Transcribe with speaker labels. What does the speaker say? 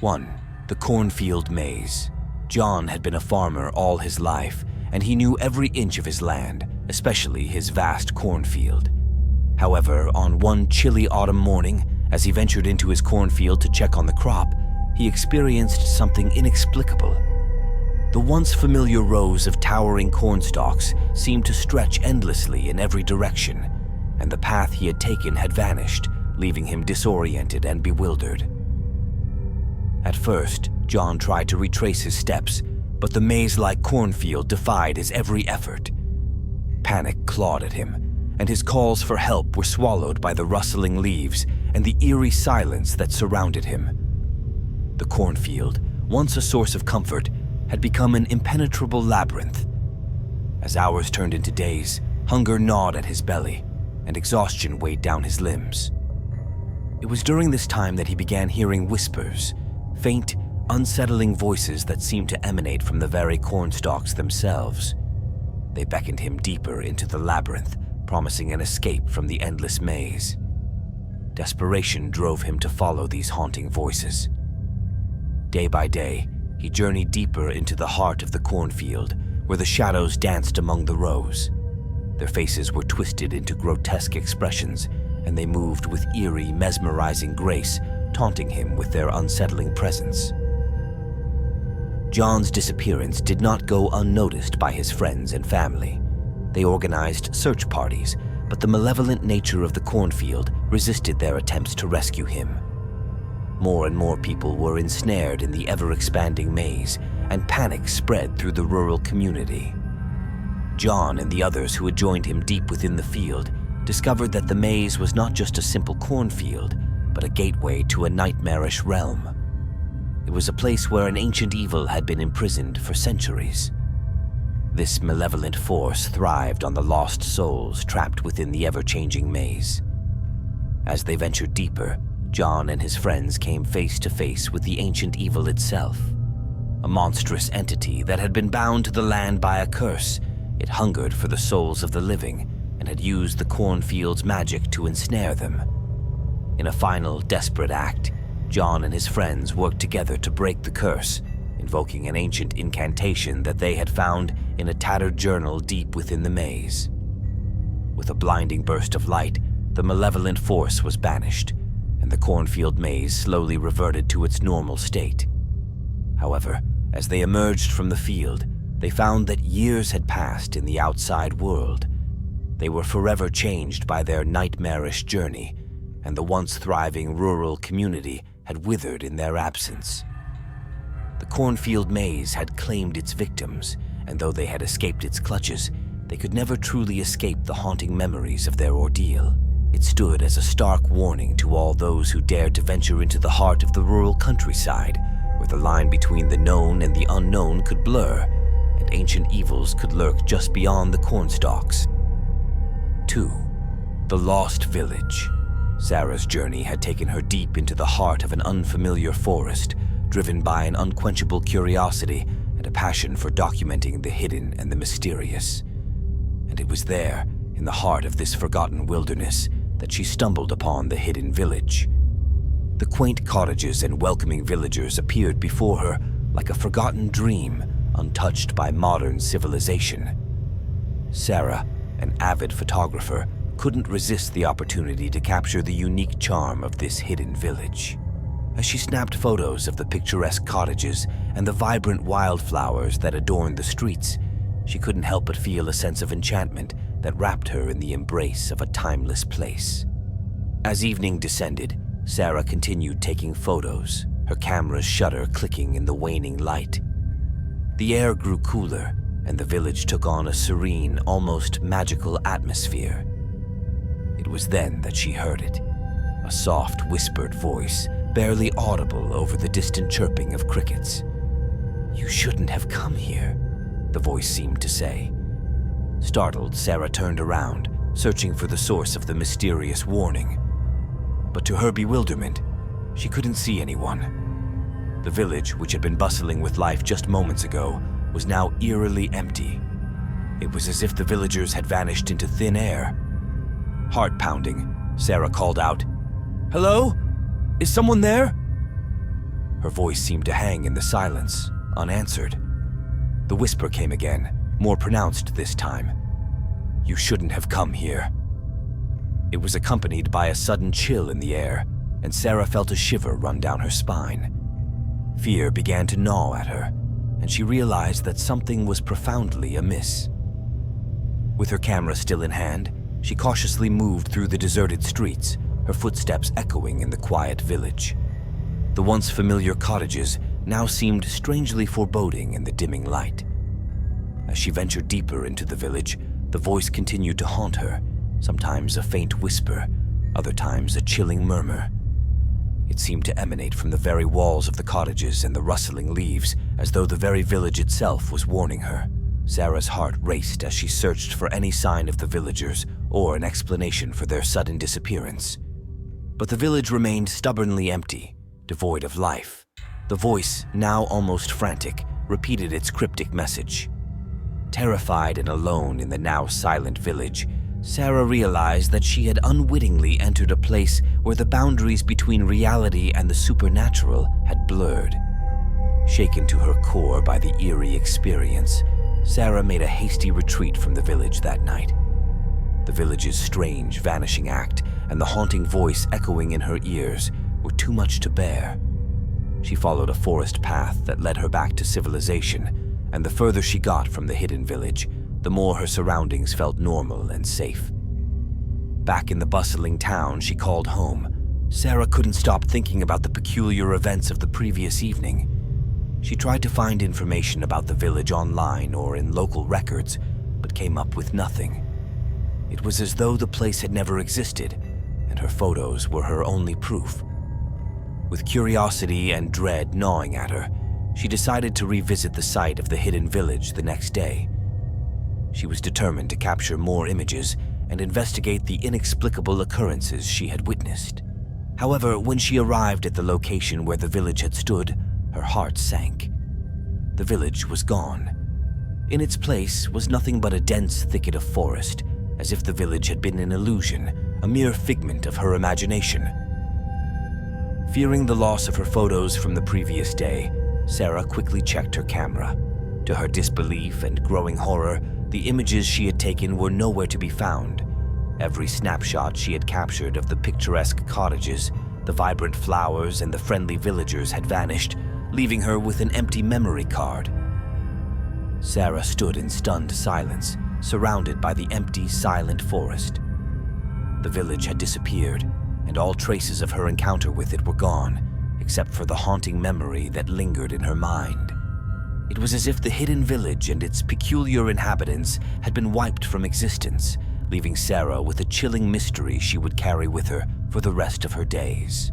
Speaker 1: 1. The cornfield maze. John had been a farmer all his life, and he knew every inch of his land, especially his vast cornfield. However, on one chilly autumn morning, as he ventured into his cornfield to check on the crop, he experienced something inexplicable. The once familiar rows of towering cornstalks seemed to stretch endlessly in every direction, and the path he had taken had vanished, leaving him disoriented and bewildered. At first, John tried to retrace his steps, but the maze-like cornfield defied his every effort. Panic clawed at him, and his calls for help were swallowed by the rustling leaves and the eerie silence that surrounded him. The cornfield, once a source of comfort, had become an impenetrable labyrinth. As hours turned into days, hunger gnawed at his belly, and exhaustion weighed down his limbs. It was during this time that he began hearing whispers, faint, unsettling voices that seemed to emanate from the very cornstalks themselves. They beckoned him deeper into the labyrinth, promising an escape from the endless maze. Desperation drove him to follow these haunting voices. Day by day, he journeyed deeper into the heart of the cornfield, where the shadows danced among the rows. Their faces were twisted into grotesque expressions, and they moved with eerie, mesmerizing grace, taunting him with their unsettling presence. John's disappearance did not go unnoticed by his friends and family. They organized search parties, but the malevolent nature of the cornfield resisted their attempts to rescue him. More and more people were ensnared in the ever-expanding maze, and panic spread through the rural community. John and the others who had joined him deep within the field discovered that the maze was not just a simple cornfield, but a gateway to a nightmarish realm. It was a place where an ancient evil had been imprisoned for centuries. This malevolent force thrived on the lost souls trapped within the ever-changing maze. As they ventured deeper, John and his friends came face to face with the ancient evil itself. A monstrous entity that had been bound to the land by a curse. It hungered for the souls of the living and had used the cornfield's magic to ensnare them. In a final, desperate act, John and his friends worked together to break the curse, invoking an ancient incantation that they had found in a tattered journal deep within the maze. With a blinding burst of light, the malevolent force was banished, and the cornfield maze slowly reverted to its normal state. However, as they emerged from the field, they found that years had passed in the outside world. They were forever changed by their nightmarish journey, and the once thriving rural community had withered in their absence. The cornfield maze had claimed its victims, and though they had escaped its clutches, they could never truly escape the haunting memories of their ordeal. It stood as a stark warning to all those who dared to venture into the heart of the rural countryside, where the line between the known and the unknown could blur, and ancient evils could lurk just beyond the cornstalks. 2. The Lost Village. Sarah's journey had taken her deep into the heart of an unfamiliar forest, driven by an unquenchable curiosity and a passion for documenting the hidden and the mysterious. And it was there, in the heart of this forgotten wilderness, that she stumbled upon the hidden village. The quaint cottages and welcoming villagers appeared before her like a forgotten dream, untouched by modern civilization. Sarah, an avid photographer, couldn't resist the opportunity to capture the unique charm of this hidden village. As she snapped photos of the picturesque cottages and the vibrant wildflowers that adorned the streets, she couldn't help but feel a sense of enchantment that wrapped her in the embrace of a timeless place. As evening descended, Sarah continued taking photos, her camera's shutter clicking in the waning light. The air grew cooler, and the village took on a serene, almost magical atmosphere. It was then that she heard it, a soft, whispered voice, barely audible over the distant chirping of crickets. "You shouldn't have come here," the voice seemed to say. Startled, Sarah turned around, searching for the source of the mysterious warning. But to her bewilderment, she couldn't see anyone. The village, which had been bustling with life just moments ago, was now eerily empty. It was as if the villagers had vanished into thin air. Heart-pounding, Sarah called out, "Hello? Is someone there?" Her voice seemed to hang in the silence, unanswered. The whisper came again, more pronounced this time. "You shouldn't have come here." It was accompanied by a sudden chill in the air, and Sarah felt a shiver run down her spine. Fear began to gnaw at her, and she realized that something was profoundly amiss. With her camera still in hand, she cautiously moved through the deserted streets, her footsteps echoing in the quiet village. The once familiar cottages now seemed strangely foreboding in the dimming light. As she ventured deeper into the village, the voice continued to haunt her, sometimes a faint whisper, other times a chilling murmur. It seemed to emanate from the very walls of the cottages and the rustling leaves, as though the very village itself was warning her. Sarah's heart raced as she searched for any sign of the villagers or an explanation for their sudden disappearance. But the village remained stubbornly empty, devoid of life. The voice, now almost frantic, repeated its cryptic message. Terrified and alone in the now silent village, Sarah realized that she had unwittingly entered a place where the boundaries between reality and the supernatural had blurred. Shaken to her core by the eerie experience, Sarah made a hasty retreat from the village that night. The village's strange, vanishing act and the haunting voice echoing in her ears were too much to bear. She followed a forest path that led her back to civilization, and the further she got from the hidden village, the more her surroundings felt normal and safe. Back in the bustling town she called home, Sarah couldn't stop thinking about the peculiar events of the previous evening. She tried to find information about the village online or in local records, but came up with nothing. It was as though the place had never existed, and her photos were her only proof. With curiosity and dread gnawing at her, she decided to revisit the site of the hidden village the next day. She was determined to capture more images and investigate the inexplicable occurrences she had witnessed. However, when she arrived at the location where the village had stood, her heart sank. The village was gone. In its place was nothing but a dense thicket of forest, as if the village had been an illusion, a mere figment of her imagination. Fearing the loss of her photos from the previous day, Sarah quickly checked her camera. To her disbelief and growing horror, the images she had taken were nowhere to be found. Every snapshot she had captured of the picturesque cottages, the vibrant flowers, and the friendly villagers had vanished, leaving her with an empty memory card. Sarah stood in stunned silence, surrounded by the empty, silent forest. The village had disappeared, and all traces of her encounter with it were gone, except for the haunting memory that lingered in her mind. It was as if the hidden village and its peculiar inhabitants had been wiped from existence, leaving Sarah with a chilling mystery she would carry with her for the rest of her days.